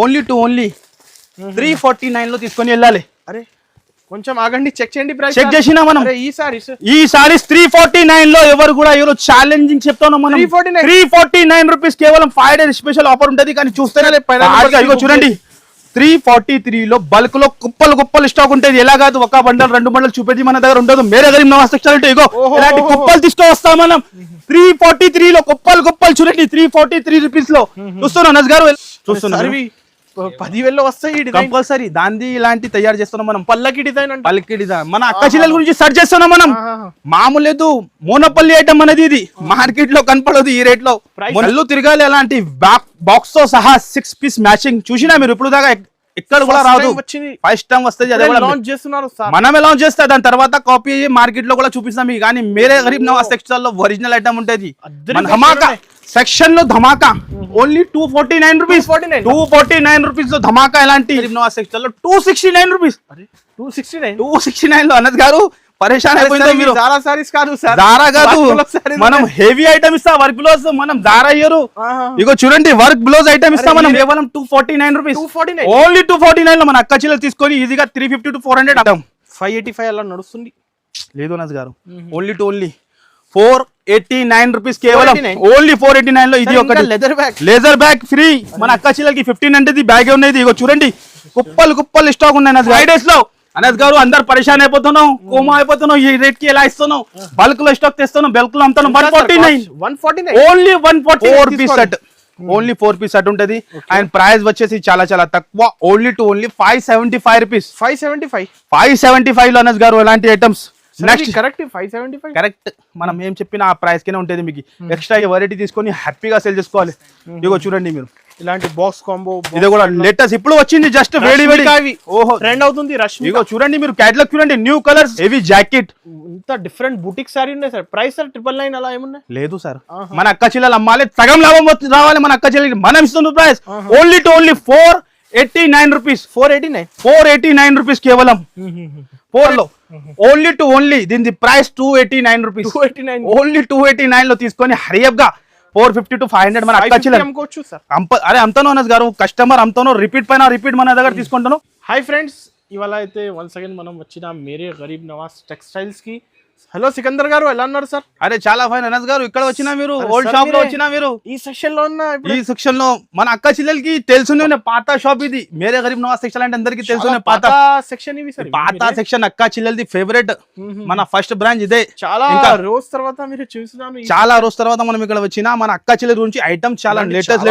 Only 349 లో తీసుకొని వెళ్ళాలి. అరే కొంచెం ఆగండి, చెక్ చేయండి ప్రైస్. చెక్ చేసినా మనం. ఈ సారీస్ 349 లో ఎవరు ఛాలెంజింగ్ చెప్తాను మనం. 349 రూపీస్ కేవలం 5 days స్పెషల్ ఆఫర్ ఉంటది. కానీ చూస్తేనే చూడండి 343 లో బల్క్ లో కుప్పలు స్టాక్ ఉంటుంది. ఎలా కాదు ఒక బండల్ 2 బండలు చూపేది మన దగ్గర ఉండదు. మేరే గరీబ్ నవాజ్ టెక్స్టైల్ ఇగో ఇలాంటి కుప్పలు తీసుకొస్తాం మనం. 343 లో కుప్పలు చూడండి. 343 రూపీస్ లో చూస్తున్నా నజ్ గారు చూస్తున్నారు. 10,000 లో వస్తాయి కంపల్సరీ. దాన్ని ఇలాంటి తయారు చేస్తున్నాం మనం. పల్లకి డిజైన్ మన అక్క చెల్లెల గురించి సర్చ్ చేస్తున్నాం మనం. మామూలు లేదు, మోనపల్లి ఐటమ్ అనేది ఇది. మార్కెట్ లో కనపడదు ఈ రేట్ లో. మళ్ళీ తిరగాలి. అలాంటి బాక్స్ తో సహా 6 piece మ్యాచింగ్ చూసినా మీరు ఇప్పుడు దాకా ఇక్కడ కూడా రాదు. ఫస్ట్ టైం వస్తుంది. అదే లాంచ్ చేస్తున్నారు, మనమే లాంచ్ చేస్తా. దాని తర్వాత కాపీ మార్కెట్ లో కూడా చూపిస్తాం మీకు. కానీ మేరే గరీబ్ నవాజ్ టెక్స్టైల్ లో ఒరిజినల్ ఐటమ్ ఉంటుంది. ధమాకా సెక్షన్ లో ధమాకా ఓన్లీ 249 రూపీస్. 249 రూపీస్ లో ధమాకా. ఎలాంటి గరీబ్ నవాజ్ టెక్స్టైల్ లో 269 రూపీస్. 269 లో అనద్ గారు పరేషాన్ అయిపోయింది మీరు. జారా సారీస్ కాదు సార్, జారా కాదు, మనం హెవీ ఐటమ్ ఇస్తా. వర్క్ బ్లౌజ్ మనం జారా ఇయ్యరు. ఇగో చూడండి వర్క్ బ్లౌజ్ ఐటమ్ ఇస్తా మనం. కేవలం 249 రూపీస్. ఓన్లీ 249 లో మన అక్క చెల్లెలు తీసుకొని ఈజీగా 350 to 400 అర్థం. 585 అలా నడుస్తుంది. లేదు నజ్ గారు, ఓన్లీ 489 రూపీస్ కేవలం. ఓన్లీ 489 లో ఇది ఒకటి లెదర్ బ్యాగ్ ఫ్రీ. మన అక్క చెల్లెలకి 1500 బ్యాగ్ ఉన్నది. ఇగో చూడండి కుప్పలు స్టాక్ ఉన్నాయి నజ్ 5 days లో. అనద్ గారు అందరు పరేషాన్ అయిపోతున్నాం, కోమా అయిపోతున్నాం. ఈ రేట్ కి ఎలా ఇస్తున్నాం? బల్క్ లో స్టాక్ తెస్తున్నాం, బల్క్ లో అమ్ముతున్నాం. 149 only 144 rupees set. Only 4 piece set ఉంటది. అండ్ ప్రైస్ వచ్చేసి చాలా తక్కువ. Only 575 rupees. 575 లో అనద్ గారు ఎలాంటి ఐటమ్స్. Next correct 575 correct. మనం ఏం చెప్పినా ఆ ప్రైస్ కినే ఉంటది. మీకు ఎక్స్ట్రా వెరైటీ తీసుకొని హ్యాపీగా సేల్ చేసుకోవాలి. ఇగో చూడండి మీరు ఇలాంటి బాక్స్ కాంబో. ఇది కూడా లేటెస్ట్ ఇప్పుడు వచ్చింది. జస్ట్ వేడి ఓహో ట్రెండ్ అవుతుంది. రష్మి ఇగో చూడండి మీరు క్యాటలాగ్ చూడండి. New colours, heavy jacket. ఇంత డిఫరెంట్ బుటిక్ సారీ ఉన్నాయి సార్. ప్రైస్ సార్ 999 అలా ఏమున్నాయి? లేదు సార్, మన అక్క చెల్లెలు అమ్మాలి, సగం లాభం రావాలి మన అక్క చెల్లెలకి. మనం ఇస్తున్న ప్రైస్ ఓన్లీ 489 రూపీస్. 489 రూపీస్ కేవలం. 4 లో ఓన్లీ దీని ప్రైస్ 289 రూపీస్. ఓన్లీ 289 లో తీసుకొని హరియప్ గా 450 to 500 మన అక్క చెల్లెలు అమ్ముకోవచ్చు సార్. అరే అమ్ముతాను అనస్ గారు, కస్టమర్ అమ్ముతాను, రిపీట్ పైన రిపీట్ మన దగ్గర తీసుకుంటాను. హాయ్ ఫ్రెండ్స్, ఇవాళ అయితే వన్స్ అగైన్ మనం వచ్చిన మేరే గరీబ్ నవాజ్ టెక్స్టైల్స్ కి. హలో సికందర్ గారు, ఎలా ఉన్నారు సార్? అరే చాలా ఫైన్ అనస్ గారు. ఇక్కడ వచ్చినా మీరు, ఓల్డ్ షాప్ లో వచ్చినా మీరు. ఈ సెక్షన్ లో ఉన్న ఈ సెక్షన్ లో మన అక్క చెల్లెలకి తెలుసునే పాత షాప్ ఇది. మేరే గరీబ్ నవాజ్ టెక్స్టైల్ అంటే అందరికి తెలుసునే పాత సెక్షన్. ఇవి సార్ పాత సెక్షన్ అక్క చెల్లెలది ఫేవరెట్. మన ఫస్ట్ బ్రాంచ్ ఇదే. చాలా రోజు తర్వాత మీరు చూస్తున్నాను. చాలా రోజు తర్వాత మనం ఇక్కడ వచ్చిన మన అక్క చెల్లెల గురించి ఐటమ్ చాలా లేటెస్ట్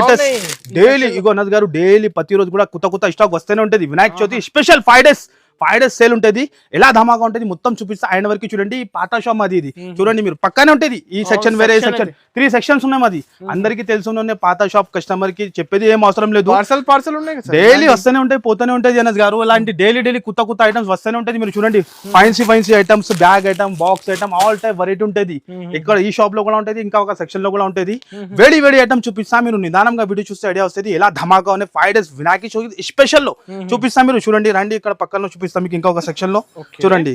డైలీ. ఇగో అనస్ గారు డైలీ ప్రతి రోజు కూడా కొత్త స్టాక్ వస్తూనే ఉంటది. Vinayaka Chavithi special 5 days sale ఉంటది. ఎలా ధమాగా ఉంటది మొత్తం చూపిస్తా. ఆయన వరకు చూడండి. పాత షాప్ అది. ఇది చూడండి మీరు పక్కనే ఉంటది. ఈ సెక్షన్ వేరే సెక్షన్ 3 sections ఉన్నాయి. అది అందరికి తెలుసునే పాత షాప్. కస్టమర్ కి చెప్పేది ఏం అవసరం లేదు. పార్సల్ ఉన్నాయి డైలీ వస్తూనే ఉంటాయి, పోతూనే ఉంటది అనస్ గారు. అలాంటి డైలీ కొత్త ఐటమ్స్ వస్తూనే ఉంటది. మీరు చూడండి fancy items, bag item, box item, all type variety ఉంటది. ఇక్కడ ఈ షాప్ లో కూడా ఉంటది, ఇంకా ఒక సెక్షన్ లో కూడా ఉంటది. వేడి ఐటమ్ చూపిస్తా. మీరు నిదానంగా వీడియో చూస్తే ఐడియా వస్తుంది ఎలా ధమాకా ఉన్నాయి. 5 days వినాయక చవితి స్పెషల్ లో చూపిస్తా. మీరు చూడండి రండి, ఇక్కడ పక్కన చూపిస్తా మీకు ఇంకొక సెక్షన్ లో. చూడండి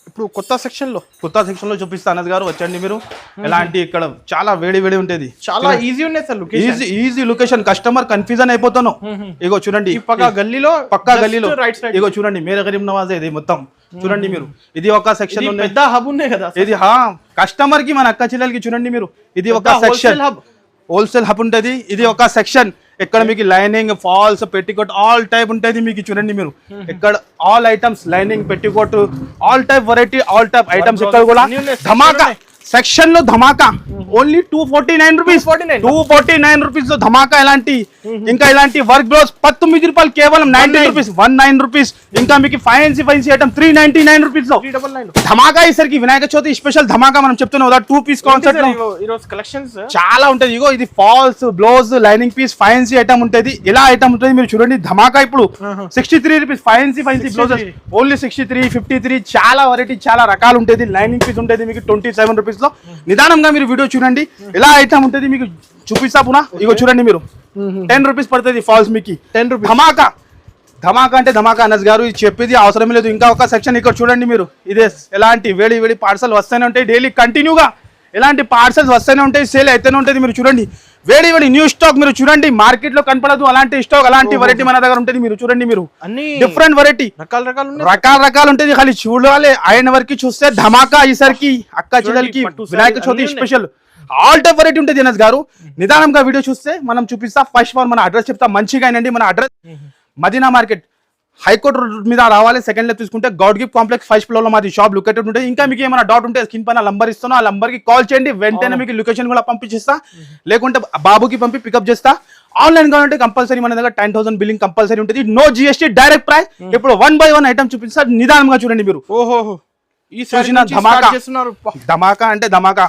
ఇప్పుడు కొత్త సెక్షన్ లో చూపిస్తా అనద్ గారు. వచ్చండి మీరు. ఎలాంటి ఇక్కడ చాలా వేడి ఉంటది. చాలా ఈజీ ఉన్నాయి sir. Easy location. Customer confusion అయిపోతాను. ఇగో చూడండి పక్కా గల్లీలో ఇగో చూడండి మేరే గరీబ్ నవాజ్ ఇది మొత్తం. చూడండి మీరు ఇది ఒక సెక్షన్ పెద్ద హబ్ ఉన్నాయి కదా ఇది. కస్టమర్ కి మన అక్క చెల్లెలకి చూడండి మీరు. ఇది ఒక సెక్షన్ హోల్సేల్ హబ్ ఉంటది. ఇది ఒక సెక్షన్. ఇక్కడ మీకు lining, falls, petticoat all type ఉంటది. మీకు చూడండి మీరు ఇక్కడ all items lining, petticoat all type variety, all type items. ఇక్కడ కూడా ధమాకా సెక్షన్ లో ధమాకా. Only 249 rupees. 249 రూపీస్ లో ధమాకా. ఎలాంటి ఇంకా ఇలాంటి వర్క్ బ్లౌజ్ 19 రూపాయలు కేవలం. 19 రూపీస్, 19 రూపీస్. ఇంకా మీకు ఫైన్సీ ఐటమ్ 399 రూపీస్ లో ధమాకా. ఈసరికి వినాయక చవితి స్పెషల్ ధమాకా మనం చెప్తున్నాం. 2 piece కాన్సెప్ట్ లో కలెక్షన్స్ చాలా ఉంటది. ఇగో ఇది falls, blouse, lining piece, fancy item ఉంటది. ఎలా ఐటమ్ ఉంటది మీరు చూడండి. ధమాకా ఇప్పుడు 63 రూపీస్. Fancy blouses only 63, 53. చాలా వెరైటీ, చాలా రకాలు ఉంటది. లైనింగ్ పీస్ ఉంటది మీకు 27 రూపీస్ లో. నిదానంగా మీరు వీడియో చూడండి ఎలా ఐటమ్ ఉంటది మీకు చూపిస్తా పునా. ఇగో చూడండి మీరు 10 రూపీస్ పడుతుంది ఫాల్స్ మీకు. 10 రూపీస్ ధమాకా అంటే ధమాకా అనస్ గారు. ఇది చెప్పేది అవసరం లేదు. ఇంకా ఒక సెక్షన్ ఇక్కడ చూడండి మీరు. ఇదే ఎలాంటి వేడి పార్సల్ వస్తూనే ఉంటాయి డైలీ కంటిన్యూగా. ఇలాంటి పార్సల్స్ వస్తూనే ఉంటాయి, సేల్ అయితేనే ఉంటుంది. మీరు చూడండి వేడి వేడి న్యూ స్టాక్ మీరు చూడండి, మార్కెట్ లో కనపడదు అలాంటి స్టాక్, అలాంటి వెరైటీ మన దగ్గర ఉంటుంది. మీరు చూడండి, మీరు అన్ని డిఫరెంట్ వెరైటీ రకాలు ఉంటుంది. ఖాళీ చూడాలి, ఆయన వరకు చూస్తే ధమాకా. ఈసారికి అక్క చెల్లెలకి Vinayaka Chavithi special all type variety ఉంటుంది. అనస్ గారు నిదానంగా వీడియో చూస్తే మనం చూపిస్తా. ఫస్ట్ మన అడ్రస్ చెప్తా మంచిగా అయినండి. మన address Madina market high court road మీద రావాలి. సెకండ్ లో తీసుకుంటే Goud gift complex first floor లో మాది షాప్ లొకేటెడ్ ఉంటుంది. ఇంకా మీకు ఏమైనా డౌట్ ఉంటే స్క్రీన్ పైన నంబర్ ఇస్తాను, ఆ నంబర్ కి కాల్ చేయండి, వెంటనే మీకు లొకేషన్ కూడా పంపించేస్తా. లేకుంటే బాబుకి పంపి పికప్ చేస్తా. ఆన్లైన్ కావాలంటే కంపల్సరీ మన దగ్గర 10,000 బిల్లింగ్ కంపల్సరీ ఉంటుంది. No GST, direct price. ఇప్పుడు 1 by 1 ఐటమ్ చూపిస్తా, నిదానంగా చూడండి మీరు. ఓహో ఈ చూసిన ధమాకా అంటే ధమాకా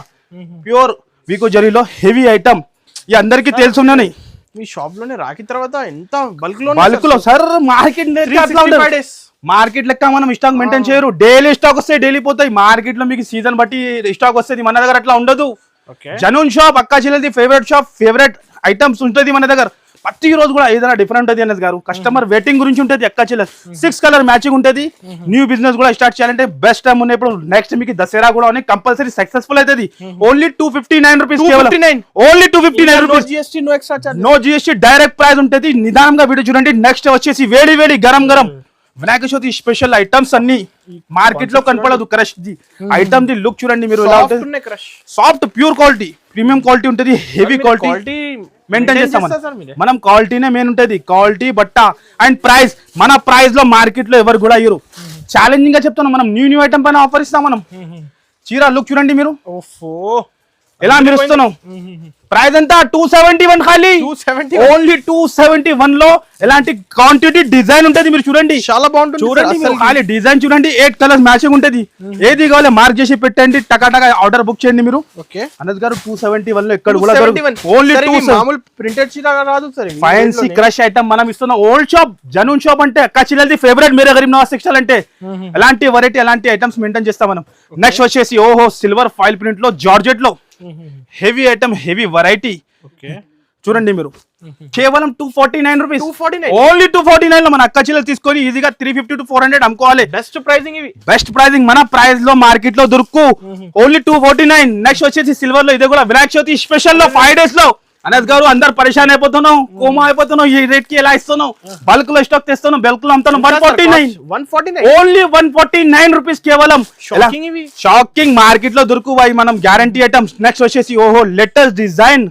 ప్యూర్ వీకో జరీలో హెవీ ఐటమ్. ఈ అందరికీ తెలుసున్నాయి. మీ షాప్ లోనే రాకి తర్వాత ఎంత బల్క్ లో సార్ మార్కెట్ లెక్క మనం స్టాక్ మెయింటైన్ చేయరు. డైలీ స్టాక్ వస్తాయి, డైలీ పోతాయి. మార్కెట్ లో మీకు సీజన్ బట్టి స్టాక్ వస్తుంది, మన దగ్గర అట్లా ఉండదు. జనూన్ షాప్ అక్క చెల్లెది ఫేవరెట్ షాప్, ఫేవరెట్ ఐటమ్స్ ఉంటుంది మన దగ్గర. ప్రతి రోజు కూడా ఏదైనా డిఫరెంట్ ఉంటుంది. అనస్ గారు కస్టమర్ వెయిటింగ్ గురించి ఉంటుంది. అక్క చెల్లె 6 కలర్ మ్యాచింగ్ ఉంటుంది. న్యూ బిజినెస్ కూడా స్టార్ట్ చేయాలంటే బెస్ట్ టైం ఉన్నాయి. ఇప్పుడు నెక్స్ట్ మీకు దసరా కూడా ఉన్నాయి, కంపల్సరీ సక్సెస్ఫుల్ అవుతుంది. Only 259 rupees, only 259 rupees, no GST, direct price ఉంటుంది. నిదానంగా వీడియో చూడండి. నెక్స్ట్ వచ్చేసి వేడి వేడి గరం గరం వినాయక చవితి స్పెషల్ ఐటమ్స్ అన్ని మార్కెట్ లో కనపడదు. Crush the item the look చూడండి మీరు. Soft pure quality, premium quality ఉంటుంది. హెవీ క్వాలిటీ మెయింటైన్ చేస్తాం మనం. క్వాలిటీనే మెయిన్ ఉంటుంది. క్వాలిటీ బట్ట అండ్ ప్రైస్, మన ప్రైస్ లో మార్కెట్ లో ఎవరు కూడా ఇవ్వరు. ఛాలెంజింగ్ గా చెప్తున్నాం మనం. న్యూ ఐటమ్ పైన ఆఫర్ ఇస్తాం మనం. చీర లుక్ చూడండి మీరు, ఎలా మీరు ఇస్తున్నాం. ప్రైస్ ఎంత 271 ఖాళీ, ఓన్లీ 271 లో ఎలాంటి క్వాంటిటీ డిజైన్ ఉంటుంది. మీరు చూడండి, చాలా బాగుంటుంది. చూడండి ఖాళీ డిజైన్ చూడండి, 8 కలర్స్ మ్యాచింగ్ ఉంటుంది. ఏది కావాలి మార్క్ చేసి పెట్టండి, టకాటగా ఆర్డర్ బుక్ చేయండి మీరు. అనస్ గారు 271 లో ఎక్కడ కూడా ఓన్లీ ప్రింటెడ్ చీర రాదు సార్. ఫ్యాన్సీ క్రష్ ఐటమ్ మనం ఇస్తున్నాం. ఓల్డ్ షాప్ జనూన్ షాప్ అంటే అక్క చెల్లెది ఫేవరెట్ మేరే గరీబ్ నవాజ్ టెక్స్టైల్ అంటే ఎలాంటి వెరైటీ, ఎలాంటి ఐటమ్స్ మెయింటైన్ చేస్తాం మనం. నెక్స్ట్ వచ్చేసి ఓహో సిల్వర్ ఫాయిల్ ప్రింట్ లో జార్జెట్ లో హెవీ ఐటమ్, హెవీ వెరైటీ చూడండి మీరు. కేవలం 249 రూపీస్, ఓన్లీ 249 లో మన అక్క చెల్లెలు తీసుకొని ఈజీగా 350 to 400 అమ్ముకోవాలి. బెస్ట్ ప్రైజింగ్ ఇవి, బెస్ట్ ప్రైజింగ్ మన ప్రైస్ లో మార్కెట్ లో దొరుకు. ఓన్లీ 249. నెక్స్ట్ వచ్చేసి సిల్వర్ లో, ఇది కూడా వినాయక చవితి స్పెషల్ లో 5 days లో. అనస్ గారు అందరు పరేషాన్ అయిపోతున్నాం, కోమా అయిపోతున్నాం. ఈ రేట్ కి ఎలా ఇస్తున్నాం? బల్క్ లో స్టాక్ తెస్తున్నాం, బల్క్ లో అమ్ముతున్నాం. 149, ఓన్లీ 149 రూపీస్ కేవలం. షాకింగ్ మార్కెట్ లో దొరుకుతాయి మనం గ్యారంటీ ఐటమ్స్. నెక్స్ట్ వచ్చేసి ఓహో లేటెస్ట్ డిజైన్,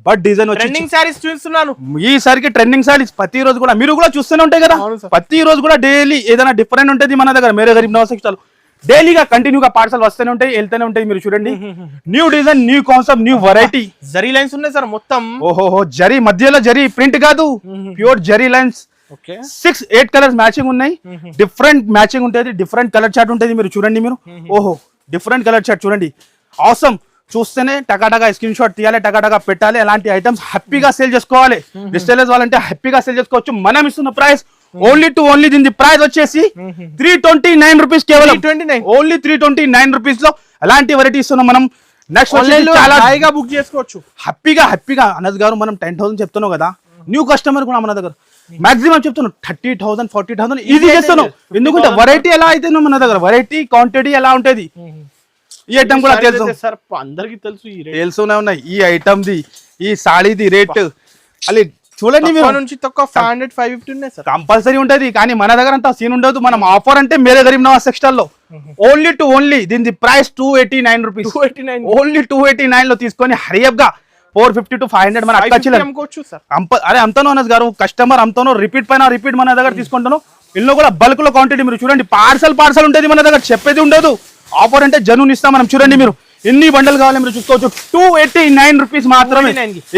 బట్ డిజైన్ వచ్చి చూస్తున్నాను. ఈసారికి ట్రెండింగ్ సారీస్ ప్రతి రోజు కూడా మీరు కూడా చూస్తూనే ఉంటాయి కదా. ప్రతి రోజు కూడా డైలీ ఏదైనా డిఫరెంట్ ఉంటుంది మన దగ్గర. మేరే గరీబ్ నవాజ్ టెక్స్టైల్ డైలీగా కంటిన్యూగా పార్సల్ వస్తూనే ఉంటాయి, వెళ్తూనే ఉంటాయి. మీరు చూడండి, new design, new concept, new variety. Zari lines ఉన్నాయి సార్ మొత్తం. ఓహో జరీ మధ్యలో జరీ ప్రింట్ కాదు, pure zari lines. 6-8 colours matching ఉన్నాయి. డిఫరెంట్ మ్యాచింగ్ ఉంటుంది, డిఫరెంట్ కలర్ చార్ట్ ఉంటుంది. మీరు చూడండి మీరు, ఓహో డిఫరెంట్ కలర్ చార్ట్ చూడండి. ఆసమ్. చూస్తేనే టకాటగా స్క్రీన్ షాట్ తీయాలి, టకాటగా పెట్టాలి. అలాంటి ఐటమ్స్ హ్యాపీగా సేల్ చేసుకోవాలి. రిటైలర్స్ వాళ్ళంటే హ్యాపీగా సేల్ చేసుకోవచ్చు. మనం ఇస్తున్న ప్రైస్ ఓన్లీ దీని ప్రైస్ వచ్చేసి 329 రూపీస్ కేవలం. ఓన్లీ 329 రూపీస్ లో అలాంటి వెరైటీ ఇస్తున్నాం మనం. నెక్స్ట్ చాలా హాయిగా బుక్ చేసుకోవచ్చు, హ్యాపీగా. అనస్ గారు మనం 10,000 చెప్తున్నాం కదా, న్యూ కస్టమర్ కూడా మన దగ్గర మాక్సిమం చెప్తున్నాం 30,000 40,000 ఈజీ చేస్తున్నాం. ఎందుకంటే వెరైటీ ఎలా అయితే మన దగ్గర, వెరైటీ క్వాంటిటీ ఎలా ఉంటుంది. ఈ ఐటమ్ కూడా తెలుసు సార్, అందరికి తెలుసునే ఉన్నాయి. ఈ ఐటమ్ ది, ఈ సాడీది రేట్ అది చూడండి మీరు. నుంచి తక్కువ 500 550 ఉన్నాయి సార్, కంపల్సరీ ఉంటది. కానీ మన దగ్గర అంతా సీన్ ఉండదు. మనం ఆఫర్ అంటే మేరే గరీబ్ నవాజ్ టెక్స్టైల్ లో ఓన్లీ దీని ప్రైస్ 289 రూపీస్. ఓన్లీ 289 లో తీసుకొని హరియప్ గా 450 to 500 మన అక్క చెల్లెలు అరే అంతనో. అనస్ గారు కస్టమర్ అంతనో రిపీట్ పైన రిపీట్ మన దగ్గర తీసుకుంటాను. ఇందులో కూడా బల్క్ లో క్వాంటిటీ మీరు చూడండి. పార్సల్ ఉంటుంది మన దగ్గర, చెప్పేది ఉండదు. ఆఫర్ అంటే జనూన్ ఇస్తాం మనం. చూడండి మీరు, ఎన్ని బండలు కావాలి మీరు చూసుకోవచ్చు. 289 రూపీస్ మాత్రమే.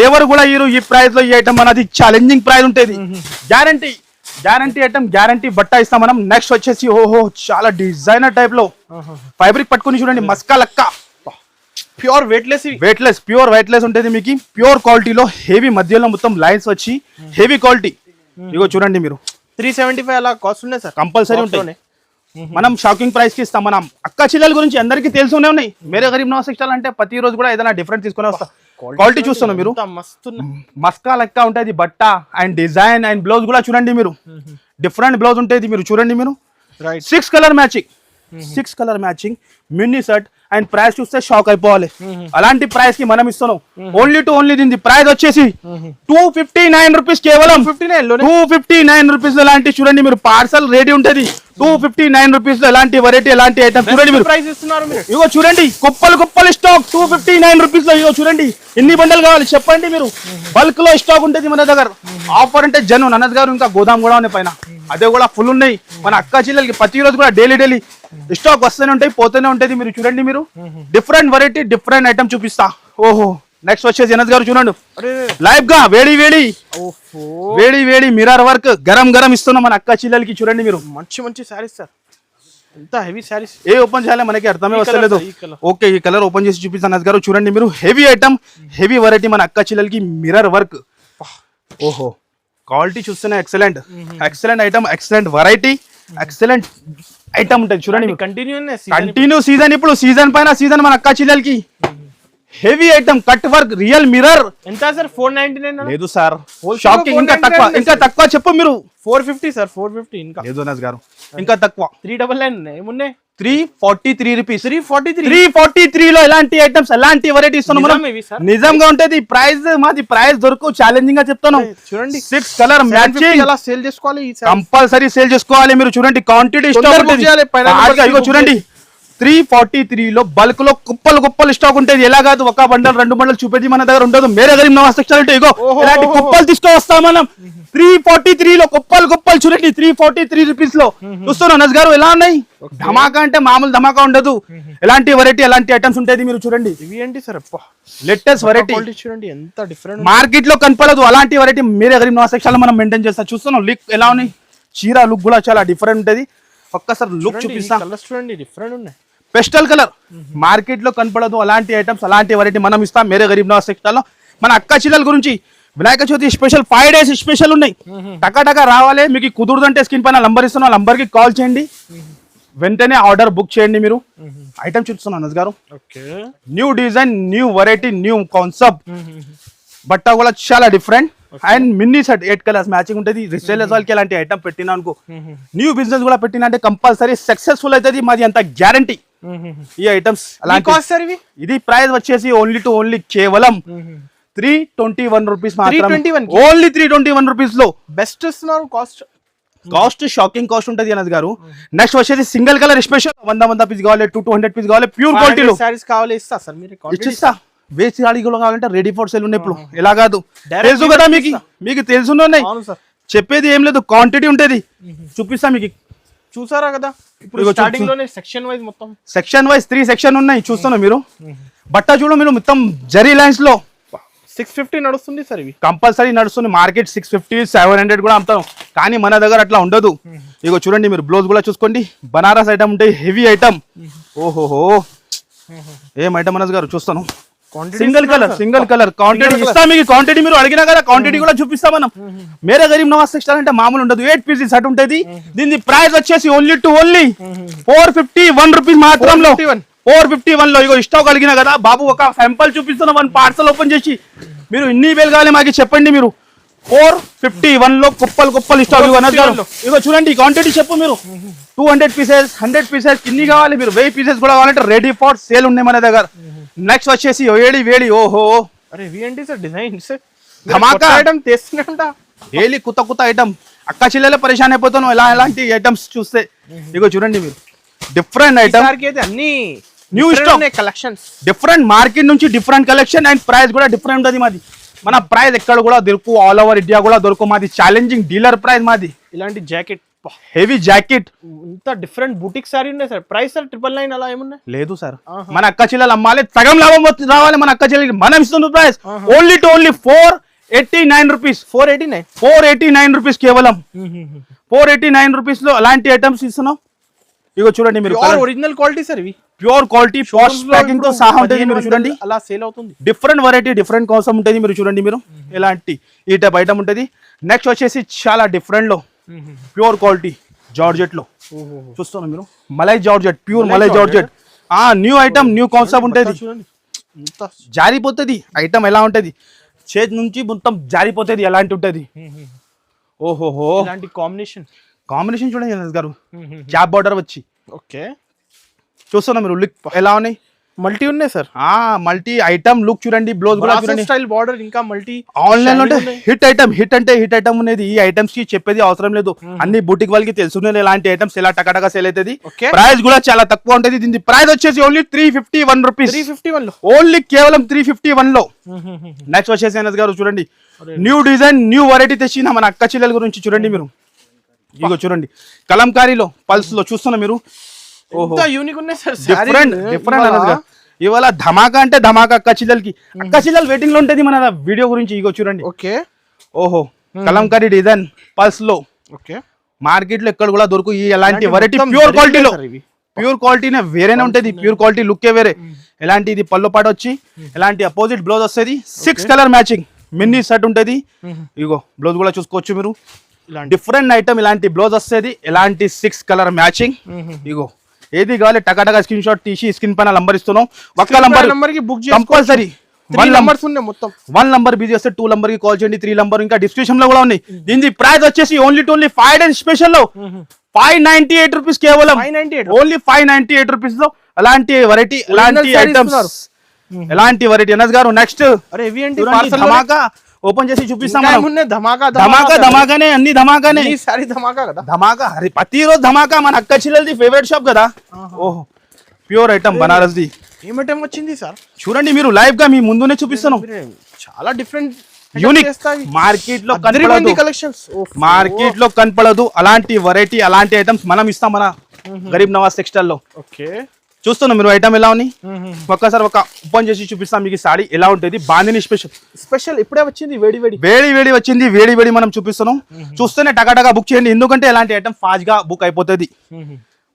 ఎవరు కూడా ఈ ప్రైస్ లో ఈ ఐటమ్ మనది ఛాలెంజింగ్ ప్రైస్ ఉంటుంది. గ్యారంటీ ఐటమ్, గ్యారంటీ బట్ట ఇస్తాం మనం. నెక్స్ట్ వచ్చేసి ఓహో చాలా డిజైనర్ టైప్ లో ఫ్యాబ్రిక్ పట్టుకుని చూడండి. మస్కా లక్క ప్యూర్ ప్యూర్ వెయిట్లెస్ ఉంటుంది మీకు. ప్యూర్ క్వాలిటీలో హెవీ మధ్యలో మొత్తం లైన్స్ వచ్చి హెవీ క్వాలిటీ. ఇగో చూడండి మీరు, 375 అలా కాస్ట్ ఉన్నాయి సార్, కంపల్సరీ ఉంటాయి. మనం షాకింగ్ ప్రైస్ కి ఇస్తాం. మనం అక్క చెల్లెల గురించి అందరికీ తెలుసునే ఉన్నాయి. మేరే గరీబ్ నవాజ్ టెక్స్టైల్ అంటే ప్రతి రోజు కూడా ఏదైనా డిఫరెంట్ తీసుకుని వస్తాం. క్వాలిటీ చూస్తున్నాం మీరు, మస్కా లెక్క ఉంటుంది బట్ట అండ్ డిజైన్ అండ్ బ్లౌజ్ కూడా చూడండి మీరు. డిఫరెంట్ బ్లౌజ్ ఉంటుంది మీరు చూడండి మీరు. 6 colour matching, 6 colour matching mini set and price చూస్తే షాక్ అయిపోవాలి. అలాంటి ప్రైస్ కి మనం ఇస్తున్నాం. ఓన్లీ టు ఓన్లీ దీని ప్రైస్ వచ్చేసి 259 రూపీస్, కేవలం 259 రూపీస్. ఎలాంటి చూడండి మీరు, పార్సల్ రెడీ ఉంటది. 259 రూపీస్ లో ఎలాంటి వెరైటీ, ఎలాంటి ఐటమ్ చూడండి మీరు. ప్రైస్ ఇస్తున్నారు మీరు. ఇగో చూడండి, కుప్పలు స్టాక్ 259 రూపీస్ లో. ఇగో చూడండి, ఎన్ని బండలు కావాలి చెప్పండి మీరు. బల్క్ లో స్టాక్ ఉంటుంది మన దగ్గర. ఆఫర్ అంటే జను అనస్ గారు, ఇంకా గోదాం కూడా ఉన్నాయి పైన, అదే కూడా ఫుల్ ఉన్నాయి. మన అక్క చెల్లెలకి ప్రతిరోజు కూడా డైలీ స్టాక్ వస్తూనే ఉంటాయి, పోతూనే ఉంటుంది. మీరు చూడండి, మీరు డిఫరెంట్ వెరైటీ, డిఫరెంట్ ఐటమ్ చూపిస్తా. ఓహో, నెక్స్ట్ వచ్చేసి అనస్ గారు చూడండి, లైవ్ గా వేడి వేడి మిర్రర్ వర్క్ గరం ఇస్తున్నాం మన అక్క చెల్లెలకి. చూడండి మీరు, మంచి సారీస్ సార్, ఎంత హెవీ సారీస్. ఏ ఓపెన్ చేయాలి మనకి అర్థమే వస్తలేదు. ఓకే, ఈ కలర్ ఓపెన్ చేసి చూపిస్తాను అనస్ గారు. చూడండి మీరు, హెవీ ఐటమ్, హెవీ వెరైటీ మన అక్క చెల్లెలకి మిర్రర్ వర్క్. ఓహో, క్వాలిటీ చూస్తేనే excellent item, excellent variety, excellent item ఉంటుంది. చూడండి, కంటిన్యూ సీజన్, ఇప్పుడు సీజన్ పైన సీజన్ మన అక్క చెల్లెలకి. Heavy item, cut work, real mirror. ఎంత సార్? 499 లేదు సార్, షాకింగ్. ఇంకా తక్కువ చెప్పు మీరు. 450 సార్, 450. ఇంకా లేదు అనస్ గారు, ఇంకా తక్కువ. 399 ఏమున్నాయి? 343 రూపీస్. 343 లో ఎలాంటి ఐటమ్స్, ఎలాంటి వెరైటీ ఇస్తున్నాం. నిజంగా ఉంటది ప్రైస్. మాది ప్రైస్ దొరకు ఛాలెంజింగ్ గా చెప్తాను. చూడంండి, 6 కలర్ మ్యాచింగ్. అలా సేల్ చేసుకోవాలి, కంపల్సరీ సేల్ చేసుకోవాలి. మీరు చూడండి, క్వాంటిటీ స్టాక్ చూడండి. 343 లో బల్క్ లో కుప్పలు స్టాక్ ఉంటుంది. ఎలా కాదు, ఒక బండల్ 2 బండలు చూపేది మన దగ్గర ఉండదు. మేరే గరీబ్ నవాజ్ సెక్షన్ ఇగో ఇలాంటి కుప్పలు తీసుకొస్తాం మనం. 343 లో కుప్పలు చూడండి. 343 రూపీస్ లో చూస్తున్నాం అనస్ గారు. ఎలా ఉన్నాయి? ధమాకా అంటే మామూలు ధమాకా ఉండదు. ఎలాంటి వెరైటీ, ఎలాంటి ఐటమ్స్ ఉంటాయి మీరు చూడండి. ఇవి ఏంటి సార్? లేటెస్ట్ వెరైటీ చూడండి, ఎంత డిఫరెంట్, మార్కెట్ లో కనపడదు. అలాంటి వెరైటీ మేరే గరీబ్ నవాజ్ సెక్షన్ లో మనం మెయింటైన్ చేస్తాం. చూస్తున్నాం లుక్ ఎలా ఉన్నాయి. చీర లుక్ కూడా చాలా డిఫరెంట్ ఉంటది. ఒక్కసారి లుక్ చూపిస్తాం. కలర్స్ చూడండి, డిఫరెంట్ ఉన్నాయి. పెస్టల్ కలర్ మార్కెట్ లో కనపడదు. అలాంటి ఐటమ్స్, అలాంటి వెరైటీ మనం ఇస్తాం మేరే గరీబ్ నవాజ్ సెక్షన్ లో. మన అక్క చెల్లెల గురించి Vinayaka Chavithi special 5 days special ఉన్నాయి. టకా రావాలి. మీకు కుదురుదంటే స్క్రీన్ పైన నంబర్ ఇస్తున్నా, నంబర్ కి కాల్ చేయండి, వెంటనే ఆర్డర్ బుక్ చేయండి. మీరు ఐటమ్ చూస్తున్నాను అనస్ గారు. New design, new variety, new concept. బట్ట కూడా చాలా different and mini set 8 colours matching ఉంటుంది. రిసేలర్స్ వాళ్ళకి ఎలాంటి ఐటమ్ పెట్టినా అనుకో, న్యూ బిజినెస్ కూడా పెట్టినా అంటే కంపల్సరీ సక్సెస్ఫుల్ అవుతుంది. మాది అంత గ్యారంటీ. ఈ ఐటమ్స్ అలాంటి. ఇది ప్రైస్ వచ్చేసి ఓన్లీ టు ఓన్లీ కేవలం 321 రూపీస్ మాత్రమే. ఓన్లీ 321 రూపీస్ లో బెస్ట్ ఇస్తున్నారు. కాస్ట్ షాకింగ్ కాస్ట్ ఉంటుంది అనస్ గారు. నెక్స్ట్ వచ్చేసి సింగిల్ కలర్ స్పెషల్ 100 పీస్ కావాలి, 200 పీస్ కావాలి, ప్యూర్ క్వాలిటీలో సారీస్ కావాలి. ఇస్తా సార్, మీరు ఇచ్చిస్తా. వేసి అడిగిలో కావాలంటే రెడీ ఫర్ సేల్ ఉన్నాయి ఇప్పుడు. ఎలా కాదు, తెలుసు కదా మీకు తెలుసున్నాయి. చెప్పేది ఏం లేదు, క్వాంటిటీ ఉంటది. చూపిస్తా మీకు. చూసారా కదా, ఇప్పుడు స్టార్టింగ్ లోనే సెక్షన్ వైజ్, మొత్తం సెక్షన్ వైజ్ 3 సెక్షన్ ఉన్నాయి. చూస్తున్నా మీరు. బట్ట చూడ మీరు, మొత్తం జరీ లైన్స్ లో 650 నడుస్తుంది సార్. ఇవి కంపల్సరీ నడుస్తుంది. మార్కెట్ 650, 700 కూడా అమ్ముతాం, కానీ మన దగ్గర అట్లా ఉండదు. ఇగో చూడండి మీరు, బ్లౌజ్ కూడా చూసుకోండి. బనారస్ ఐటమ్ ఉంటాయి, హెవీ ఐటమ్. ఓహోహో, ఏం ఐటమ్ అనస్ గారు చూస్తాను. సింగిల్ కలర్ క్వాంటిటీ ఇస్తా మీకు. క్వాంటిటీ మీరు అడిగినా కదా, క్వాంటిటీ కూడా చూపిస్తా మనం. మేరే గరీబ్ నవాజ్ సెక్షన్ అంటే మామూలు ఉండదు. 8 పీసెస్ సెట్ ఉంటుంది. దీని ప్రైస్ వచ్చేసి ఓన్లీ టు ఓన్లీ 451 రూపీస్ మాత్రంలో. 451 లో ఇగో స్టాక్ అడిగినా కదా బాబు, ఒక శాంపుల్ చూపిస్తున్నా. 1 పార్సల్ ఓపెన్ చేసి మీరు ఇన్ని వేలు కావాలి మాకు చెప్పండి. మీరు 451 లో కుప్పలు స్టాక్ ఇగో చూడండి. క్వాంటిటీ చెప్పు మీరు. 200 పీసెస్, 100 పీసెస్, ఇన్ని కావాలి మీరు. 1000 పీసెస్ కూడా కావాలంటే రెడీ ఫర్ సేల్ ఉన్నాయి మన దగ్గర. నెక్స్ట్ వచ్చేసి వేడి. ఓహో, అరే ఏంటి సార్ డిజైన్స్, ధమాకా ఐటమ్ తెస్తున్నా. డైలీ కొత్త ఐటమ్. అక్క చెల్లెలే పరిశాన్ అయిపోతాను ఎలాంటి ఐటమ్స్ చూస్తే. ఇగో చూడండి మీరు, డిఫరెంట్ ఐటమ్, అన్ని new stock collections, different market నుంచి డిఫరెంట్ కలెక్షన్ అండ్ ప్రైస్ కూడా డిఫరెంట్ ఉంటుంది మాది. మన ప్రైస్ ఎక్కడ కూడా దొరుకు, ఆల్ ఓవర్ ఇండియా కూడా దొరుకు. మాది ఛాలెంజింగ్ డీలర్ ప్రైస్ మాది. ఇలాంటి జాకెట్, హెవీ జాకెట్, ఇంత డిఫరెంట్ బుటిక్ సారీ ఉన్నాయి సార్. ప్రైస్ సార్ 999 అలా ఏమున్నాయి? లేదు సార్, మన అక్క చెల్లెలు అమ్మాలి, సగం లాభం రావాలి మన అక్క చెల్లెలకి. మనం ఇస్తున్న price only to only 489 rupees. 489 rupees కేవలం. 489 రూపీస్ లో అలాంటి ఐటమ్స్ ఇస్తున్నాం. ఇగో చూడండి మీరు, ఒరిజినల్ క్వాలిటీ సార్. ఇవి ప్యూర్ క్వాలిటీ, పోస్ట్ ప్యాకింగ్ తో సహా ఉంటుంది. మీరు చూడండి, అలా సేల్ అవుతుంది. డిఫరెంట్ వెరైటీ, డిఫరెంట్ కోసం ఉంటుంది. మీరు చూడండి, మీరు ఎలాంటి ఈ టైప్ ఐటమ్ ఉంటుంది. నెక్స్ట్ వచ్చేసి చాలా డిఫరెంట్ లో ప్యూర్ క్వాలిటీ జార్జెట్ లో చూస్తున్నాం మీరు. Malai georgette, pure malai georgette. New item, new concept ఉంటుంది. జారిపోతుంది ఐటమ్. ఎలా ఉంటది, చేతి నుంచి మొత్తం జారిపోతుంది. ఎలాంటి ఉంటది. ఓహోహో, కాంబినేషన్ చూడండి గారు. క్యాప్ బార్డర్ వచ్చి, ఓకే, చూస్తున్నా మీరు లుక్ ఎలా ఉన్నాయి, మల్టీ ఉన్నాయి సార్, మల్టీ ఐటమ్ లుక్ చూడండి, బ్లౌజ్ కూడా చూడండి, స్టైల్ బార్డర్, ఇంకా మల్టీ ఆన్లైన్ లో హిట్ ఐటమ్ ఉన్నది. ఈ ఐటమ్స్ కి చెప్పేది అవసరం లేదు, అన్ని బూటిక్ వాళ్ళకి తెలుసుకునే ఇలాంటి ఐటమ్స్ ఎలా టకాటగా సేల్ అవుతుంది. ప్రైస్ కూడా చాలా తక్కువ ఉంటది. దీని ప్రైస్ వచ్చేసి ఓన్లీ 351 రూపీస్, 351 లో ఓన్లీ కేవలం 351 లో. నెక్స్ట్ వచ్చేసి అనస్ గారు చూడండి, న్యూ డిజైన్ న్యూ వెరైటీ తెచ్చిన మన అక్క చెల్లెల గురించి చూడంండి మీరు. ఇగో చూడండి కలంకారీలో పల్స్ లో చూస్తున్నా మీరు, యూనిక్ ఉన్నాయి సార్, డిఫరెంట్ అనస్ గారు. ఇవాళ ధమాకా అంటే ధమాకా అక్క చెల్లెలకి. అక్క చెల్లెలు వెయిటింగ్ లో ఉంటది మన వీడియో గురించి. ఇగో చూడండి, ఓకే ఓహో కలంకారీ డిజైన్ పల్స్ లో, ఓకే మార్కెట్ లో ఎక్కడ కూడా దొరుకు ఈ ఎలాంటి వెరైటీ ప్యూర్ క్వాలిటీలో. ప్యూర్ క్వాలిటీనే వేరేనే ఉంటది, ప్యూర్ క్వాలిటీ లుక్కే వేరే. ఎలాంటి ఇది పళ్ళు పాటు వచ్చి ఎలాంటి అపోజిట్ బ్లౌజ్ వస్తుంది, 6 కలర్ మ్యాచింగ్ మినీ సెట్ ఉంటది. ఇగో బ్లౌజ్ కూడా చూసుకోవచ్చు మీరు, డిఫరెంట్ ఐటమ్ ఇలాంటి బ్లౌజ్ వస్తుంది, ఎలాంటి 6 కలర్ మ్యాచింగ్. ఇగో ఏది కావాలి టకాటగా స్క్రీన్ షాట్ తీసి స్క్రీన్ పైన నంబర్ ఇస్తున్నాం. ఒక్క నంబర్ కి బుక్ కంపల్సరీ. 1 నంబర్ బిజీ వస్తే 2 నంబర్ కి కాల్ చేయండి, 3 నంబర్ ఇంకా డిస్క్రిప్షన్ లో కూడా ఉన్నాయి. దీని ప్రైస్ వచ్చేసి ఓన్లీ 5 డేస్ స్పెషల్ లో 598 రూపీస్, కేవలం ఓన్లీ 598 రూపీస్ లో అలాంటి వెరైటీ, ఎలాంటి ఐటమ్స్, ఎలాంటి వెరైటీ. అనస్ గారు నెక్స్ట్ ధమాకా ఓపెన్ చేసి చూపిస్తాం. ధమాకానే, అన్ని ధమాకానే, ధమాకా ప్రతి రోజు ధమాకా. మన అక్క చెల్లెలది ఫేవరెట్ షాప్ కదా. ఓహో ప్యూర్ ఐటమ్ బనారస్ ది. ఏమిటం వచ్చింది సార్ చూడండి మీరు, లైవ్ గా మీ ముందునే చూపిస్తాను. చాలా డిఫరెంట్ యూనిక్, మార్కెట్ లో మార్కెట్ లో కనపడదు అలాంటి వెరైటీ, అలాంటి ఐటమ్స్ మనం ఇస్తాం మన గరీబ్ నవాజ్ టెక్స్టైల్ లో. ఓకే చూస్తున్నా మీరు ఐటమ్ ఎలా ఉంది, ఒక్కసారి ఒక ఓపెన్ చేసి చూపిస్తాం మీకు. సారీ ఎలా ఉంటుంది, బాందిని స్పెషల్ ఇప్పుడే వచ్చింది, వేడి వచ్చింది, వేడి మనం చూపిస్తున్నాం. చూస్తేనే టకాటగా బుక్ చేయండి, ఎందుకంటే ఇలాంటి ఐటమ్ ఫాస్ట్ గా బుక్ అయిపోతుంది.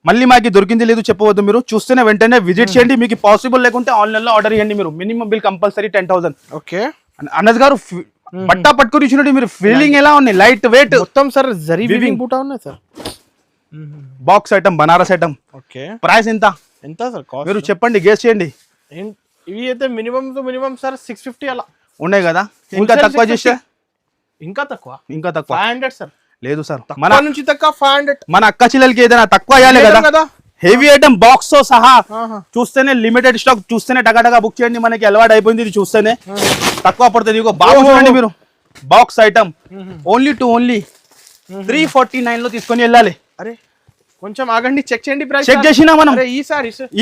మళ్ళీ మాకు దొరికింది లేదు చెప్పవద్దు, మీరు చూస్తేనే వెంటనే విజిట్ చేయండి. మీకు పాసిబుల్ లేకుంటే ఆన్లైన్ లో ఆర్డర్ చేయండి. మీరు minimum bill compulsory 10,000. Okay Anas గారు బట్టా పట్టుకుని ఇచ్చినట్టు మీరు ఫీలింగ్ ఎలా ఉంది, లైట్ వెయిట్ మొత్తం సార్, జరీ వీవింగ్ బూటా ఉన్నాయి sir. Box item Banaras item. Okay price ఎంత సార్ మీరు చెప్పండి, గెస్ చేయండి. ఇవి అయితే మినిమం సార్ 650 అలా ఉన్నాయి కదా. ఇంకా తక్కువ చేస్తే ఇంకా తక్కువ 500 సార్. లేదు సార్, మన నుంచి తక్కువ 500. మన అక్క చెల్లెలకి ఏదైనా తక్కువ అయ్యాలి కదా. హెవీ ఐటమ్ బాక్స్ తో సహా చూస్తేనే, లిమిటెడ్ స్టాక్ చూస్తేనే టగాటగా బుక్ చేయండి. మనకి అలవాటు అయిపోయింది, ఇది చూస్తేనే తక్కువ పడుతుంది. బాబు చూడండి మీరు, బాక్స్ ఐటమ్ ఓన్లీ 349 లో తీసుకొని వెళ్ళాలి. అరే కొంచెం ఆగండి, చెక్ చేయండి, చెక్ చేసినా మనం.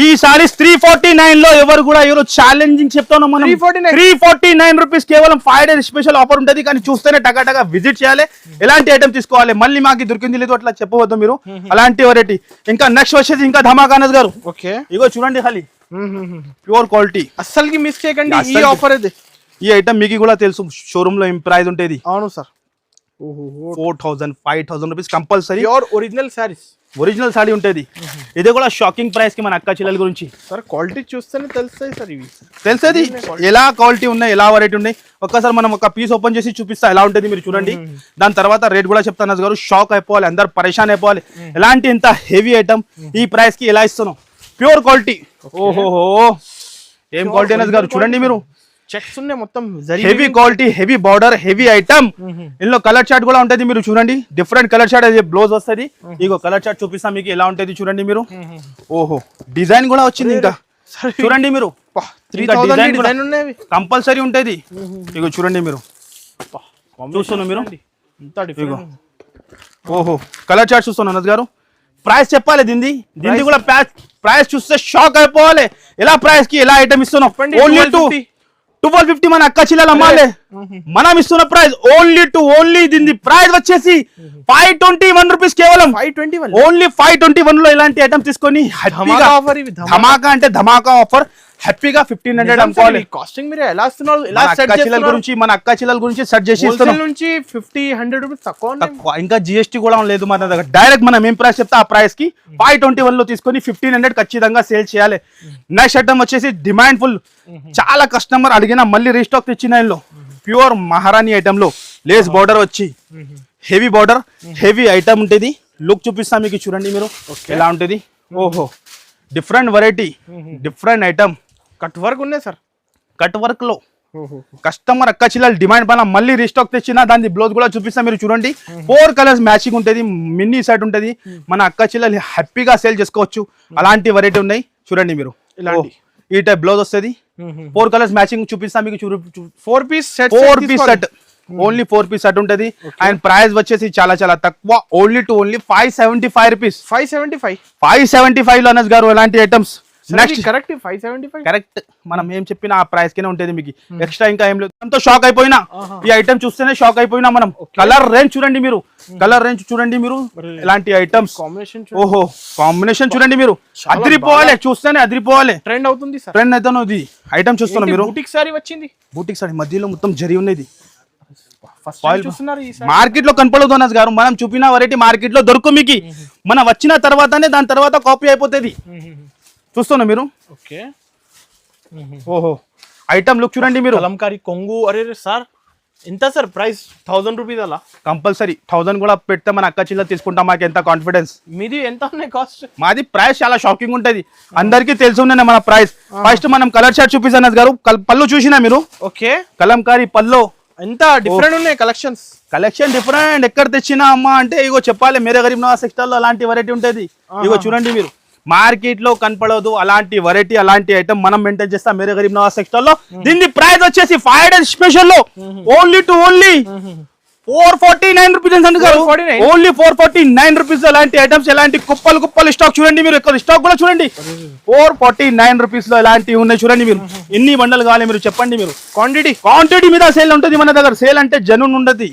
ఈ సారీస్ 349 లో ఎవరు ఛాలెంజింగ్ చెప్తాను మనం. 349 రూపీస్, కేవలం 5 డేస్ స్పెషల్ ఆఫర్ ఉంటది. కానీ చూస్తేనే టగాటగా విజిట్ చేయాలి, ఎలాంటి ఐటమ్ తీసుకోవాలి. మళ్ళీ మాకు దొరికింది లేదు అట్లా చెప్పవద్దు మీరు, అలాంటి వెరైటీ. ఇంకా నెక్స్ట్ వచ్చేసి ఇంకా ధమాకా అనస్ గారు. ఓకే ఇగో చూడంండి, ఖాళీ ప్యూర్ క్వాలిటీ, అస్సలకి మిస్ చేయకండి ఈ ఆఫర్. ఇది ఈ ఐటమ్ మీకు కూడా తెలుసు, షోరూమ్ లో ఏం ప్రైస్ ఉంటుంది. అవును sir, 4,000 5,000 rupees compulsory. Original sorry ఉంటుంది. ఇది కూడా షాకింగ్ ప్రైస్ కి మన అక్క చెల్లెల గురించి. సార్ క్వాలిటీ చూస్తేనే తెలుస్తాయి సార్, ఇవి తెలుస్తుంది ఎలా క్వాలిటీ ఉన్నాయి, ఎలా వెరైటీ ఉన్నాయి. ఒక్కసారి మనం ఒక పీస్ ఓపెన్ చేసి చూపిస్తా ఎలా ఉంటుంది, మీరు చూడండి. దాని తర్వాత రేట్ కూడా చెప్తాను అనస్ గారు. షాక్ అయిపోవాలి, అందరు పరేషాన్ అయిపోవాలి. ఎలాంటి ఇంత హెవీ ఐటమ్ ఈ ప్రైస్ కి ఎలా ఇస్తున్నాం, ప్యూర్ క్వాలిటీ. ఓహోహో ఏం క్వాలిటీ అనస్ గారు, చూడండి మీరు. చెక్స్ ఉన్నాయి మొత్తం, heavy quality, heavy border, heavy item. ఇందులో కలర్ చార్ట్ కూడా ఉంటది, మీరు చూడండి. డిఫరెంట్ కలర్ చార్ట్ అది బ్లౌజ్ వస్తుంది. ఇగో కలర్ చార్ట్ చూపిస్తా మీకు ఎలా ఉంటది, చూడండి మీరు. ఓహో డిజైన్ కూడా వచ్చింది ఇంకా, చూడండి మీరు. కంపల్సరీ ఉంటది. ఇగో చూడండి మీరు, చూస్తున్నా మీరు. ఓహో కలర్ చార్ట్ చూస్తున్నా అనస్ గారు. ప్రైస్ చెప్పాలి దీన్ని కూడా. ప్రైస్ చూస్తే షాక్ అయిపోవాలి, ఎలా ప్రైస్ కి ఎలా ఐటమ్ ఇస్తున్నాం. ఓన్లీ 1250 మన అక్క చెల్లెలు అమ్మాలి. మనం ఇస్తున్న ప్రైస్ ఓన్లీ దీని ప్రైస్ వచ్చేసి 521 రూపీస్, కేవలం 521. ఓన్లీ 521 లో ఇలాంటి ఐటమ్ తీసుకొని ధమాకా అంటే ధమాకా ఆఫర్. హ్యాపీగా 1500 అమ్ముకోవాలి. కాస్టింగ్ మీరు ఎలా ఇస్తున్నారు, మన అక్క చెల్లెల గురించి సెట్ చేసి ఇస్తున్నాం. నుంచి 50-100 రూపీస్ తక్కువ. ఇంకా జిఎస్టీ కూడా లేదు మన దగ్గర. డైరెక్ట్ మనం ఏం ప్రైస్ చెప్తే ఆ ప్రైస్ కి 521 లో తీసుకొని 1500 ఖచ్చితంగా సేల్ చేయాలి. నెక్స్ట్ ఐటమ్ వచ్చేసి డిమాండ్ ఫుల్, చాలా కస్టమర్ అడిగిన మళ్ళీ రీస్టాక్ తెచ్చిన ప్యూర్ మహారాణి ఐటమ్ లో లేస్ బార్డర్ వచ్చి హెవీ బార్డర్, హెవీ ఐటమ్ ఉంటుంది. లుక్ చూపిస్తా మీకు, చూడండి మీరు ఎలా ఉంటుంది. ఓహో different variety, different item. Cut work ఉన్నాయి సార్, కట్ వర్క్ లో కస్టమర్ అక్క చెల్లెలు డిమాండ్ పైన మళ్ళీ రీస్టాక్ తెచ్చిన దాని బ్లౌజ్ కూడా చూపిస్తా మీరు చూడండి. 4 కలర్స్ మ్యాచింగ్ ఉంటుంది, మినీ సెట్ ఉంటుంది. మన అక్క చెల్లెలు హ్యాపీగా సేల్ చేసుకోవచ్చు. అలాంటి వెరైటీ ఉన్నాయి. చూడండి మీరు ఇలాంటి. ఈ టైప్ బ్లౌజ్ వస్తుంది 4 కలర్స్ మ్యాచింగ్ చూపిస్తా మీకు 4 piece set 4 piece set only 4 piece set ఉంటది అండ్ ప్రైస్ వచ్చేసి చాలా చాలా తక్కువ ఓన్లీ 575 రూపీస్ 575 లో అనస్ గారు ఇలాంటి ఐటమ్స్ నెక్స్ట్ కరెక్ట్ 575 కరెక్ట్ మనం ఏం చెప్పినా ఆ ప్రైస్ కినే ఉంటది మీకు ఎక్స్ట్రా ఇంకా ఏం లేదు ఎంతో షాక్ అయిపోయినా ఈ ఐటమ్ చూస్తేనే షాక్ అయిపోయినా మనం కలర్ రేంజ్ చూడండి మీరు ఇలాంటి ఐటమ్స్ ఓహో కాంబినేషన్ చూడండి మీరు అదిరిపోవాలి చూస్తేనే అదిరిపోవాలి ట్రెండ్ అవుతుంది సార్ ట్రెండ్ అయితే ఇది ఐటమ్ చూస్తున్నా మీరు బూటిక్ సారీ వచ్చింది బూటిక్ సారీ మధ్యలో మొత్తం జరి ఉన్నది చూస్తున్నారు మార్కెట్ లో కనపడదు అనస్ గారు మనం చూపిన వెరైటీ మార్కెట్ లో దొరుకు మీకు మనం వచ్చిన తర్వాతనే దాని తర్వాత కాపీ అయిపోతుంది చూస్తున్నా మీరు ఓకే ఓహో ఐటమ్ లుక్ చూడండి మీరు కలంకారీ కొంగు అరే సార్ ఎంత సార్ ప్రైస్ 1000 రూపీస్ అలా కంపల్సరీ 1000 కూడా పెడితే మన అక్క చిల్ల తీసుకుంటాం మాకు ఎంత కాన్ఫిడెన్స్ మీది ఎంత ఉన్నాయి కాస్ట్ మాది ప్రైస్ చాలా షాకింగ్ ఉంటది అందరికీ తెలిసి ఉన్నాయి మన ప్రైస్ ఫస్ట్ మనం కలర్ షర్ట్ చూపిస్తాను గారు పళ్ళు చూసినా మీరు ఓకే కలంకారీ పళ్ళు ఎంత డిఫరెంట్ ఉన్నాయి కలెక్షన్ డిఫరెంట్ ఎక్కడ తెచ్చినా అమ్మా అంటే ఇగో చెప్పాలి మేరే గరీబ్ నవాజ్ సెక్టర్ లో అలాంటి వెరైటీ ఉంటది ఇగో చూడండి మీరు మార్కెట్ లో కనపడదు అలాంటి వెరైటీ అలాంటి ఐటమ్ మనం మెయింటైన్ చేస్తాం మేరే గరీబ్ నవాజ్ సెక్టర్ లో దీని ప్రైస్ వచ్చేసి 5 డేస్ స్పెషల్ లో ఓన్లీ 449 రూపీస్ ఓన్లీ 449 రూపీస్ అలాంటి ఐటమ్స్ ఎలాంటి కుప్పలు స్టాక్ చూడండి మీరు ఇక్కడ స్టాక్ కూడా చూడండి 449 రూపీస్ లో ఎలాంటివి ఉన్నాయి చూడండి మీరు ఎన్ని బండలు కావాలి మీరు చెప్పండి మీరు క్వాంటిటీ మీద సేల్ ఉంటుంది మన దగ్గర సేల్ అంటే జనూన్ ఉండదు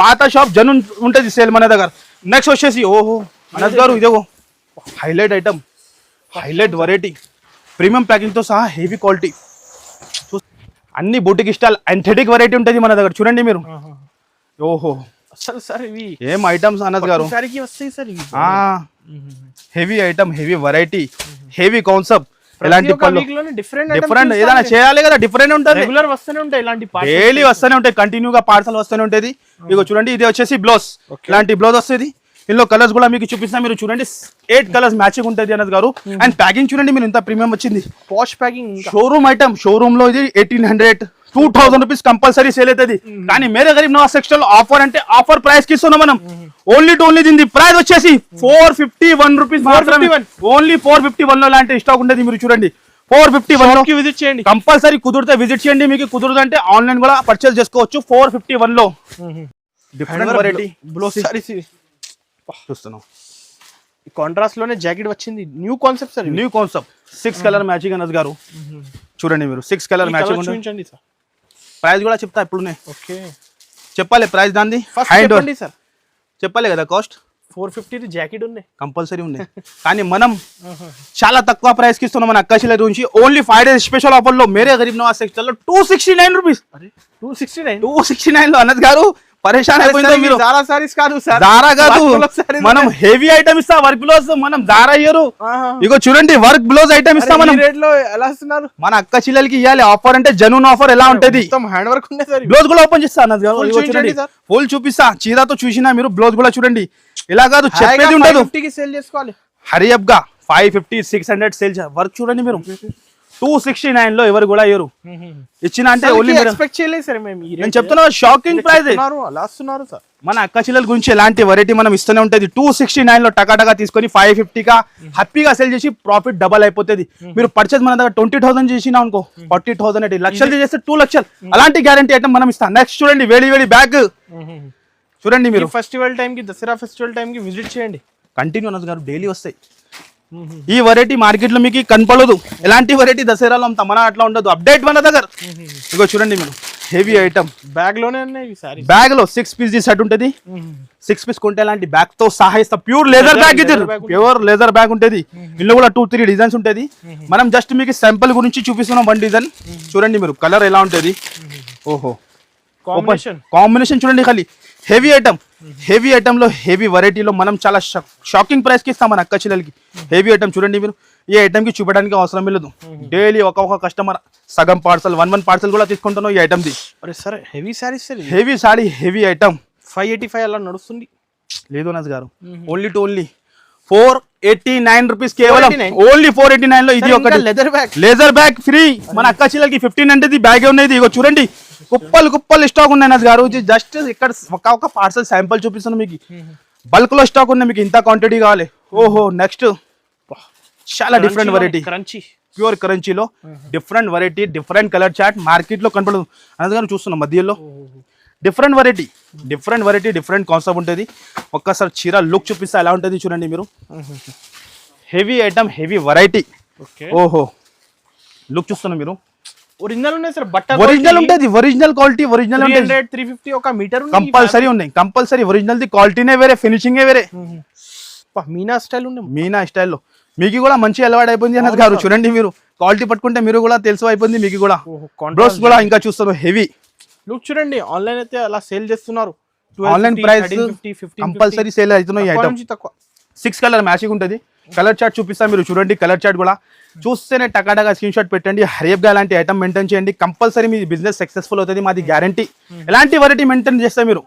పాత షాప్ జనూన్ ఉంటది సేల్ మన దగ్గర నెక్స్ట్ వచ్చేసి ఓహో అనస్ గారు ఇదేగో highlight item highlight variety premium packing తో సహా హెవీ క్వాలిటీ అన్ని బూటిక్ స్టైల్ అంథెటిక్ వెరైటీ ఉంటుంది మన దగ్గర చూడండి మీరు ఓహో అసలు సార్ ఇవి ఏం ఐటమ్స్ అనస్ గారు సారీకి వస్తాయి సార్ ఇవి heavy item heavy variety heavy concept ఎలాంటి పళ్ళు డిఫరెంట్ ఏదైనా చేయాలి కదా డిఫరెంట్ ఉంటుంది రెగ్యులర్ వస్తూనే ఉంటాయి ఇలాంటి డైలీ వస్తూనే ఉంటాయి కంటిన్యూగా పార్సల్ వస్తూనే ఉంటుంది ఇగో చూడండి ఇది వచ్చేసి బ్లౌజ్ ఇలాంటి బ్లౌజ్ వస్తుంది ఇందులో కలర్స్ కూడా మీకు చూపిస్తా మీరు చూడండి 8 కలర్స్ మ్యాచింగ్ ఉంటుంది అనస్ గారు అండ్ ప్యాకింగ్ చూడండి మీరు ఇంత ప్రీమియం వచ్చింది పాష్ ప్యాకింగ్ షోరూమ్ ఐటమ్ షోరూమ్ లో ఇది 1800 2000 రూపీస్ కంపల్సరీ సేల్ అవుతుంది కానీ మేరే గరీబ్ నవాజ్ సెక్షన్ లో ఆఫర్ అంటే ఆఫర్ ప్రైస్ కి ఇస్తున్నాం మనం ఓన్లీ దీని ప్రైస్ వచ్చేసి 451 రూపీస్ ఓన్లీ 451 లో లాంటి స్టాక్ ఉంటుంది మీరు చూడండి 451 లో విజిట్ చేయండి కంపల్సరీ కుదిరితే విజిట్ చేయండి మీకు కుదురుదు అంటే ఆన్లైన్ కూడా పర్చేస్ చేసుకోవచ్చు 451 లో డిఫరెంట్ వెరైటీ బ్లౌజ్ సారీస్ చూస్తున్నాం కాంట్రాస్ట్ లోనే జాకెట్ వచ్చింది new concept sir new concept 6 colour matching Anas గారు చూడండి మీరు 6 కలర్ మ్యాచింగ్ చూపించండి సార్ ప్రైస్ కూడా చెప్తా ఇప్పుడునే ఓకే చెప్పాలి ప్రైస్ దాంది చెప్పండి సార్ చెప్పాలి కదా కాస్ట్ 450 జాకెట్ ఉన్నాయి కంపల్సరీ ఉన్నాయి కానీ మనం చాలా తక్కువ ప్రైస్ కి ఇస్తున్నాం మన అక్కాశిల నుంచి ఓన్లీ 5 డేస్ స్పెషల్ ఆఫర్ లో మేరే గరీబ్ నవాజ్ సెక్టర్ లో 269 రూపీస్ 269 లో అనస్ గారు పరేషాన్ అయిపోయింది మీరు జారా సారీస్ కాదు సార్ జారా కాదు మనం హెవీ ఐటమ్ ఇస్తా వర్క్ బ్లౌజ్ మనం జారా ఇయ్యరు ఇగో చూడండి వర్క్ బ్లౌజ్ ఐటమ్ ఇస్తా మనం రేట్ లో ఎలా ఇస్తున్నారు మన అక్క చిల్లలకి ఇవ్వాలి ఆఫర్ అంటే జనూన్ ఆఫర్ ఎలా ఉంటది మొత్తం హ్యాండ్ వర్క్ ఉంది సార్ బ్లౌజ్ కూడా ఓపెన్ చేస్తా అన్నది చూడండి ఫుల్ చూపిస్తా చీరతో చూసినా మీరు బ్లౌజ్ కూడా చూడండి ఇలా కాదు చెప్పేది ఉండదు 50 కి సేల్ చేసుకోవాలి హరియప్ గా 550 600 సేల్ వర్క్ చూడండి మీరు 269 లో ఎవరు కూడా అయ్యారు ఇచ్చిన అంటే ఎక్స్పెక్ట్ చేయలేదు సార్ మేము నేను చెప్తున్నా షాకింగ్ ప్రైస్ అలా వస్తున్నారు సార్ మన అక్క చిల్లల గురించి ఎలాంటి వెరైటీ మనం ఇస్తూనే ఉంటది 269 లో టకాటగా తీసుకొని 550 గా హ్యాపీగా సేల్ చేసి ప్రాఫిట్ డబల్ అయిపోతుంది మీరు పర్చేస్ మన దగ్గర 20,000 చేసినా అనుకో 40,000 లక్షలు చేస్తే 2 లక్షలు అలాంటి గ్యారంటీ ఐటమ్ మనం ఇస్తాం నెక్స్ట్ చూడండి వేడి బ్యాగ్ చూడండి మీరు ఫెస్టివల్ టైం కి దసరా ఫెస్టివల్ టైం కి విజిట్ చేయండి కంటిన్యూ అనస్ గారు డైలీ వస్తాయి ఈ వెరైటీ మార్కెట్ లో మీకు కనపడదు ఎలాంటి వెరైటీ దసరాలో అమ్ముతాం మన అట్లా ఉండదు అప్డేట్ మన దగ్గర ఇగో చూడండి మీరు హెవీ ఐటమ్ బ్యాగ్ లోనే ఉన్నాయి సారీ బ్యాగ్ లో 6 పీస్ సెట్ ఉంటది 6 పీస్ కొంటే అలాంటి బ్యాగ్ తో సహా ఇస్తా ప్యూర్ లెదర్ బ్యాగ్ ఇది ప్యూర్ లెదర్ బ్యాగ్ ఉంటది ఇందులో కూడా 2-3 డిజైన్స్ ఉంటది మనం జస్ట్ మీకు శాంపుల్ గురించి చూపిస్తున్నాం వన్ డిజైన్ చూడండి మీరు కలర్ ఎలా ఉంటది ఓహో కాంబినేషన్ చూడండి ఖాళీ హెవీ ఐటమ్ లో హెవీ వెరైటీలో మనం చాలా షాకింగ్ ప్రైస్ కి ఇస్తాం మన అక్క చెల్లెలకి హెవీ ఐటమ్ చూడండి మీరు ఈ ఐటమ్ కి చూపడానికి అవసరం లేదు డైలీ ఒక కస్టమర్ సగం పార్సల్ 1 పార్సల్ కూడా తీసుకుంటున్నాం ఈ ఐటమ్ ది అరే sir heavy saris sir heavy sorry heavy item 585 అలా నడుస్తుంది లేదు అనస్ గారు ఓన్లీ 489 రూపీస్ కేవలం ఓన్లీ 489 లో ఇది ఒకటి లెదర్ బ్యాగ్ ఫ్రీ మన అక్క చెల్లెలకి 1500 బ్యాగ్ ఉన్నది ఇగో చూడండి కుప్పలు స్టాక్ ఉన్నాయి అనస్ గారు జస్ట్ ఇక్కడ ఒక పార్సల్ శాంపుల్ చూపిస్తాను మీకు బల్క్ లో స్టాక్ ఉన్నాయి మీకు ఇంత క్వాంటిటీ కావాలి ఓహో నెక్స్ట్ చాలా డిఫరెంట్ వెరైటీ, క్రంచీ ప్యూర్ కరెన్సీలో different variety, different colour chart మార్కెట్లో కనపడదు. అందుకని చూస్తున్నాం మధ్యలో డిఫరెంట్ వెరైటీ, డిఫరెంట్ కాన్సెప్ట్ ఉంటుంది. ఒక్కసారి చీర లుక్ చూపిస్తే ఎలా ఉంటుంది చూడండి మీరు. Heavy item, heavy variety. Okay, ఓహో లుక్ చూస్తున్నా మీరు. ఒరిజినల్ ఉన్నాయి సార్, బట్ట ఒరిజినల్ ఉంటుంది, ఒరిజినల్ క్వాలిటీ, ఒరిజినల్ ఉంటుంది. 350 ఒక మీటర్ కంపల్సరీ ఉన్నాయి, కంపల్సరీ ఒరిజినల్ ది క్వాలిటీనే వేరే, ఫినిషింగ్ వేరే. మీనా స్టైల్ ఉన్నాయి, మీనా స్టైల్లో మీకు కూడా మంచి అలవాటు అయిపోయింది అన్నది గారు. చూడండి మీరు క్వాలిటీ పట్టుకుంటే మీరు కూడా తెలుసు అయిపోయింది మీకు కూడా. బ్లౌజ్ కూడా ఇంకా చూస్తారు హెవీ లుక్ చూడండి. ఆన్లైన్ అయితే అలా సేల్ చేస్తున్నారు, ఆన్లైన్ ప్రైస్ కంపల్సరీ సేల్ అవుతున్నాయి. ఐటమ్ 6 కలర్ మ్యాచింగ్ ఉంటుంది. కలర్ చార్ట్ చూపిస్తా మీరు చూడండి. కలర్ చార్ట్ కూడా చూస్తేనే టకాటగా స్క్రీన్ షాట్ పెట్టండి. హరియబ్గా అలాంటి ఐటమ్ మెయింటైన్ చేయండి, కంపల్సరీ మీ బిజినెస్ సక్సెస్ఫుల్ అవుతుంది, మాది గ్యారంటీ. ఎలాంటి వెరైటీ మెయింటైన్ చేస్తే మీరు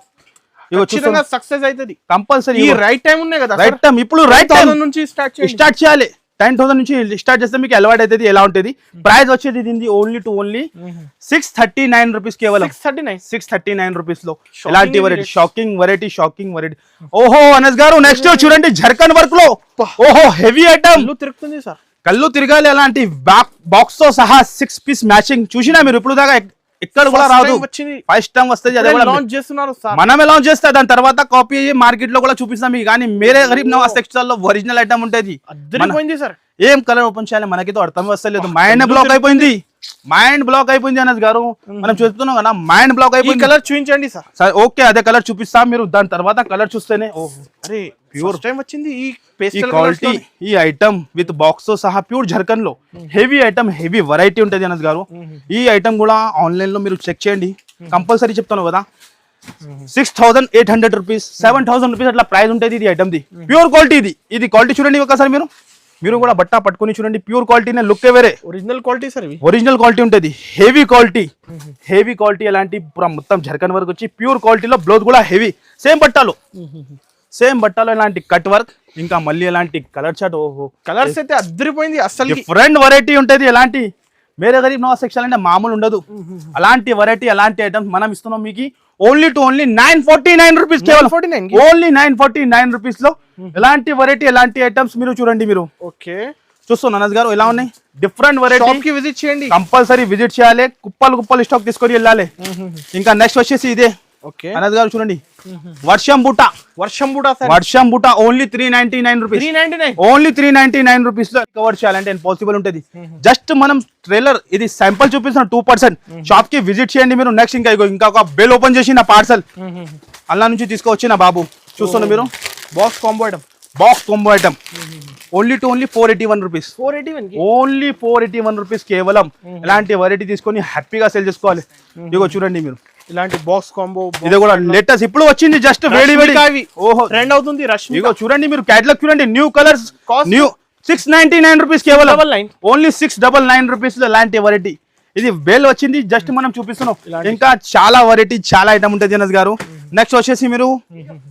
సక్సెస్ అవుతుంది కంపల్సరీ. రైట్ టైం ఉన్నాయి కదా, రైట్ టైం ఇప్పుడు రైట్ టైం నుంచి స్టార్ట్ చేయాలి. 10,000 నుంచి స్టార్ట్ చేస్తే మీకు అలవాటు అవుతుంది. ఎలా ఉంటుంది ప్రైస్ వచ్చేది దీనికి ఓన్లీ 639 రూపీస్, కేవలం 639 రూపీస్ లో ఎలాంటి వెరైటీ, షాకింగ్ వెరైటీ. ఓహో అనస్ గారు, నెక్స్ట్ చూడండి జర్కన్ వర్క్ లో. ఓహో హెవీ ఐటమ్, తిరుగుతుంది సార్, కళ్ళు తిరగాలి. అలాంటి బాక్స్ తో సహా 6 పీస్ మ్యాచింగ్ చూసినా మీరు ఇప్పుడు దాకా ఎక్కడ కూడా రాదు. ఫస్ట్ టైం వస్తుంది, అదే లాంచ్ చేస్తున్నారు సార్. మనమే లాంచ్ చేస్తా, దాని తర్వాత కాపీ మార్కెట్ లో కూడా చూపిస్తాం మీకు. కానీ మేరే గరీబ్ నవాజ్ టెక్స్టైల్ లో ఒరిజినల్ ఐటమ్ ఉంటుంది. సార్ ఏం కలర్ ఓపెన్ చేయాలి మనకితో అర్థం వస్తలేదు. మైండ్ బ్లాక్ అయిపోయింది అన్నది గారు. మనం చెప్తున్నాం కదా మైండ్ బ్లాక్ అయిపోయింది. కలర్ చూపించండి సార్. ఓకే, అదే కలర్ చూపిస్తా మీరు. దాని తర్వాత కలర్ చూస్తేనే అరే ప్యూర్ టైం వచ్చింది. ఈ క్వాలిటీ, ఈ ఐటమ్ విత్ బాక్స్ తో సహా ప్యూర్ జర్కన్ లో హెవీ ఐటమ్, హెవీ వెరైటీ ఉంటుంది అన్నది గారు. ఈ ఐటమ్ కూడా ఆన్లైన్ లో మీరు చెక్ చేయండి, కంపల్సరీ చెప్తాను కదా. 6,800 రూపీస్, 7,000 రూపీస్ అట్లా ప్రైస్ ఉంటుంది ఇది ఐటమ్ ది. ప్యూర్ క్వాలిటీ ఇది క్వాలిటీ చూడండి ఒకసారి మీరు కూడా బట్ట పట్టుకొని చూడండి. ప్యూర్ క్వాలిటీనే, లుక్ వేరే, original quality sir. Original quality ఉంటుంది, హెవీ క్వాలిటీ. ఎలాంటి పూరా మొత్తం జర్కన్ వర్క్ వచ్చి ప్యూర్ క్వాలిటీలో. బ్లౌజ్ కూడా హెవీ, సేమ్ బట్టాలో ఇలాంటి కట్ వర్క్, ఇంకా మళ్ళీ ఎలాంటి కలర్ చార్ట్. ఓహో కలర్స్ అయితే అద్దరిపోయింది అసలు. డిఫరెంట్ వెరైటీ ఉంటుంది. ఎలాంటి మేరే గరీబ్ నవాజ్ సెక్షన్ అంటే మామూలు ఉండదు. అలాంటి వెరైటీ, అలాంటి ఐటమ్స్ మనం ఇస్తున్నాం మీకు ఓన్లీ 949 రూపీస్, కేవలం ఓన్లీ 949 రూపీస్ లో. ఎలాంటి వెరైటీ, ఎలాంటి ఐటమ్స్ మీరు చూడండి. మీరు ఓకే చూస్తున్నా అనస్ గారు ఎలా ఉన్నాయి. డిఫరెంట్ వెరైటీ విజిట్ చేయండి, కంపల్సరీ విజిట్ చేయాలి. కుప్పలు స్టాక్ తీసుకొని వెళ్ళాలి. ఇంకా నెక్స్ట్ వచ్చేసి ఇదే ఓకే అనస్ గారు చూడండి. వర్షం బూటా ఓన్లీ 399 రూపీస్, ఓన్లీ 399 రూపీస్ లో కవర్ చేయాలంటే పాసిబుల్ ఉంటుంది. జస్ట్ మనం ట్రైలర్ ఇది శాంపుల్ చూపిస్తున్న 2%. షాప్ కి విజిట్ చేయండి మీరు. నెక్స్ట్ ఇంకా ఒక బెల్ ఓపెన్ చేసి నా పార్సల్ అలా నుంచి తీసుకొచ్చి నా బాబు చూస్తున్నా మీరు. Box combo item only 481 rupees, only 481 rupees కేవలం. ఇలాంటి వెరైటీ తీసుకొని హ్యాపీగా సేల్ చేసుకోవాలి. ఇదిగో చూడండి మీరు, ఇలాంటి బాక్స్ కాంబో. ఇది కూడా లేటెస్ట్ ఇప్పుడు వచ్చింది, జస్ట్ వేడి. ఓహో ట్రెండ్ అవుతుంది. ఇదిగో చూడండి మీరు, క్యాటలాగ్ చూడండి. న్యూ కలర్స్, న్యూ 699 రూపీస్ కేవలం, ఓన్లీ 699 రూపీస్ లో ఇలాంటి వెరైటీ. ఇది బేల్ వచ్చింది, జస్ట్ మనం చూపిస్తున్నాం. ఇంకా చాలా వెరైటీ, చాలా ఐటమ్ ఉంటుంది అనస్ గారు. నెక్స్ట్ వచ్చేసి మీరు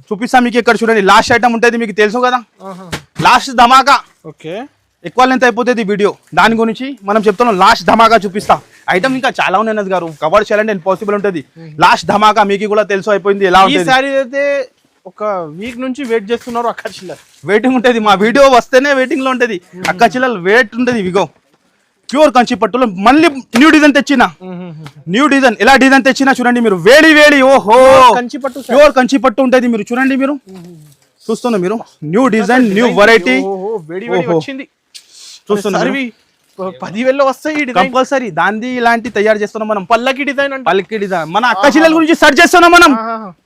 చూపిస్తా మీకు. ఇక్కడ చూడండి లాస్ట్ ఐటమ్ ఉంటుంది, మీకు తెలుసు కదా, లాస్ట్ ధమాకా. ఓకే, ఎక్కువ లెంత్ అయిపోతుంది వీడియో, దాని గురించి మనం చెప్తున్నాం. లాస్ట్ ధమాకా చూపిస్తా. ఐటమ్ ఇంకా చాలా ఉన్నాయి అనస్ గారు, కవర్ చేయాలంటే ఇంపాసిబుల్ ఉంటుంది. లాస్ట్ ధమాకా మీకు కూడా తెలుసు అయిపోయింది ఎలా ఉంటుంది. సారీ అయితే ఒక వీక్ నుంచి వెయిట్ చేస్తున్నారు. అక్క చిల్లర్ వెయిటింగ్ ఉంటుంది, మా వీడియో వస్తేనే వెయిటింగ్ లో ఉంటుంది. అక్క చిల్లర్ వెయిట్ ఉంటుంది. ఇవిగో ప్యూర్ కంచి పట్టులో మళ్ళీ న్యూ డిజైన్ తెచ్చిన, ఎలా డిజైన్ తెచ్చినా చూడండి మీరు. వేడి ఓహో ప్యూర్ కంచి పట్టు ఉంటుంది. మీరు చూడండి, మీరు చూస్తున్నా మీరు. న్యూ డిజైన్, న్యూ వెరైటీ చూస్తున్నారు. 10,000 వస్తాయి కంపల్సరీ. దాన్ని ఇలాంటి తయారు చేస్తున్నాం మనం. పల్లకి డిజైన్ మన అక్క చెల్లెల గురించి సర్చ్ చేస్తున్నాం మనం.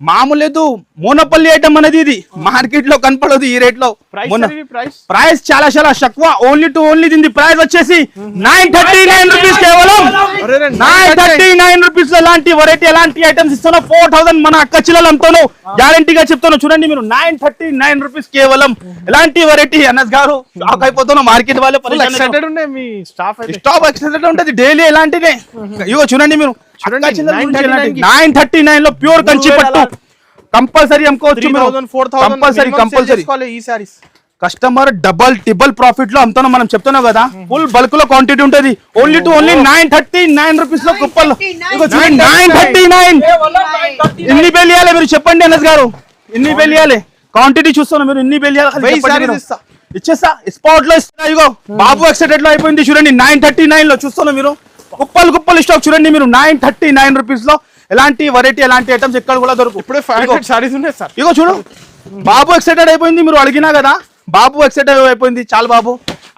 మామూలు లేదు, మోనపల్లి ఐటమ్ అనేది. ఇది మార్కెట్ లో కనపడదు ఈ రేట్ లో. ప్రైస్ చాలా తక్కువ. ఓన్లీ దీని ప్రైస్ వచ్చేసి 939 రూపీస్ కేవలం. 939 రూపీస్ లో ఎలాంటి వెరైటీ, ఎలాంటి ఐటమ్స్ ఇస్తున్నా. 4,000 మన అక్క చెల్లెలు అమ్ముతాను, గ్యారంటీగా చెప్తాను. చూడండి మీరు, 939 రూపీస్ కేవలం. ఎలాంటి వెరైటీ అనస్ గారు, షాక్ అయిపోతున్నాం. మార్కెట్ వాళ్ళే స్టాఫ్ ఎక్సెప్ట్ ఉంటుంది డైలీ ఎలాంటిదే. ఇగో చూడండి మీరు, 939 లో ప్యూర్ కంచి పట్టు. కంపల్సరీ అమ్ముకోవచ్చు, కంపల్సరీ. కస్టమర్ డబల్ ప్రాఫిట్ లో అమ్ముతాను మనం, చెప్తున్నాం కదా. ఫుల్ బల్క్ లో క్వాంటిటీ ఉంటుంది. ఓన్లీ 939 రూపీస్ లో కుప్పలు. ఇగో చూడండి 939. ఎన్ని బెలియాలి మీరు చెప్పండి అనస్ గారు, ఎన్ని బెలియాలి? క్వాంటిటీ చూస్తున్నా మీరు, ఎన్ని బెలియాలి? ఇచ్చేస్తా స్పాట్ లో ఇస్తున్నా. ఇగో బాబు ఎక్సైటెడ్ లో అయిపోయింది చూడండి. 939 లో చూస్తున్నా మీరు. కుప్పలు స్టాక్ చూడండి మీరు. 939 రూపీస్ లో ఎలాంటి వెరైటీ ఎలాంటి ఐటమ్స్ ఎక్కడ కూడా దొరుకు. ఇప్పుడే 500 సారీస్ ఉన్నాయి సార్. ఇగో చూడు బాబు ఎక్సైటెడ్ అయిపోయింది. మీరు అడిగినా కదా బాబు ఎక్సైటెడ్ అయిపోయింది. చాలు బాబు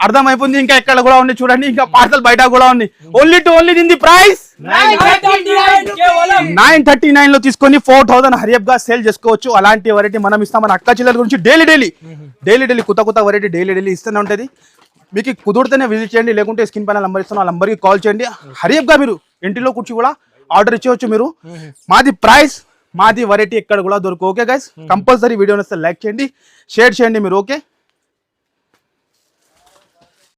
అర్థం అయిపోయింది. ఇంకా ఎక్కడ కూడా ఉంది చూడండి. ఇంకా పార్సల్ బయట కూడా ఉంది. ఓన్లీ ఇన్ ది ప్రైస్ 939 లో తీసుకొని 4000 హరియప్ గా సేల్ చేసుకోవచ్చు. అలాంటి వెరైటీ మనం ఇస్తాం. మన అక్క చిల్లర గురించి డైలీ కొత్త వెరైటీ డైలీ ఇస్తూనే ఉంటుంది. మీకు కుదురుతూనే విజిట్ చేయండి. లేకుంటే స్క్రీన్ పైన నంబర్ ఇస్తాను. ఆ నంబర్కి కాల్ చేయండి. హరియప్ గా మీరు ఇంటిలో కూర్చో కూడా ఆర్డర్ ఇచ్చేవచ్చు మీరు. మాది ప్రైస్ మాది వెరైటీ ఎక్కడ కూడా దొరుకు. ఓకే గైస్, కంపల్సరీ వీడియో వస్తే లైక్ చేయండి, షేర్ చేయండి మీరు. ఓకే.